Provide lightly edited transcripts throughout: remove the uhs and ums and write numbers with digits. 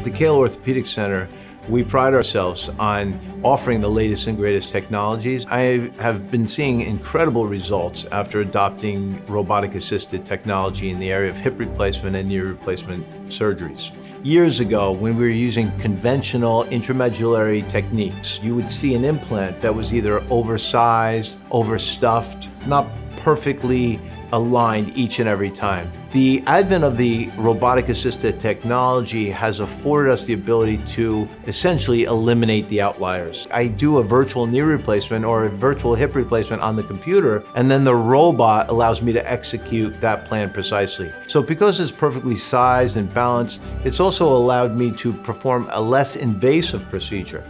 The Kale Orthopedic Center, we pride ourselves on offering the latest and greatest technologies. I have been seeing incredible results after adopting robotic-assisted technology in the area of hip replacement and knee replacement surgeries. Years ago, when we were using conventional intramedullary techniques, you would see an implant that was either oversized, overstuffed, not perfectly aligned each and every time. The advent of the robotic-assisted technology has afforded us the ability to essentially eliminate the outliers. I do a virtual knee replacement or a virtual hip replacement on the computer, and then the robot allows me to execute that plan precisely. So because it's perfectly sized and balanced, it's also allowed me to perform a less invasive procedure.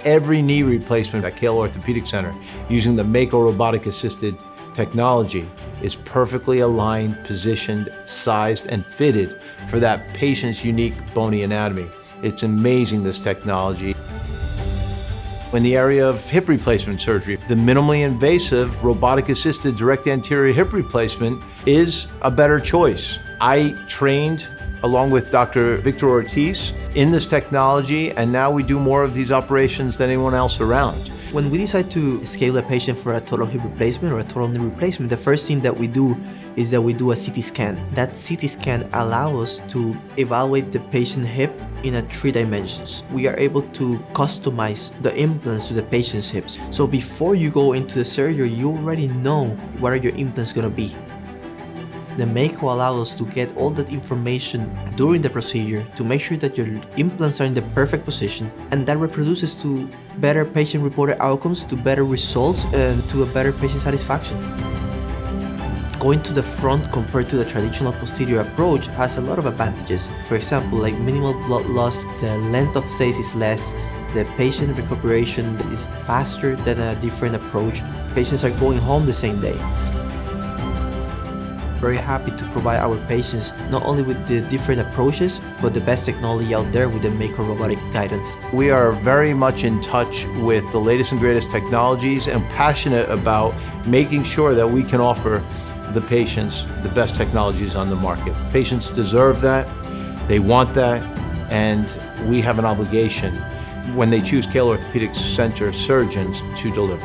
Every knee replacement at Kale Orthopedic Center using the Mako robotic-assisted technology is perfectly aligned, positioned, sized, and fitted for that patient's unique bony anatomy. It's amazing, this technology. In the area of hip replacement surgery, the minimally invasive robotic-assisted direct anterior hip replacement is a better choice. I trained along with Dr. Victor Ortiz in this technology, and now we do more of these operations than anyone else around. When we decide to scale a patient for a total hip replacement or a total knee replacement, the first thing that we do is that we do a CT scan. That CT scan allows us to evaluate the patient hip in a 3 dimensions. We are able to customize the implants to the patient's hips. So before you go into the surgery, you already know what are your implants gonna be. The Mako allows us to get all that information during the procedure to make sure that your implants are in the perfect position, and that reproduces to better patient-reported outcomes, to better results, and to a better patient satisfaction. Going to the front compared to the traditional posterior approach has a lot of advantages. For example, like minimal blood loss, the length of stays is less, the patient recuperation is faster than a different approach. Patients are going home the same day. Very happy to provide our patients not only with the different approaches, but the best technology out there with the Mako robotic guidance. We are very much in touch with the latest and greatest technologies and passionate about making sure that we can offer the patients the best technologies on the market. Patients deserve that, they want that, and we have an obligation when they choose Kale Orthopedic Center surgeons to deliver.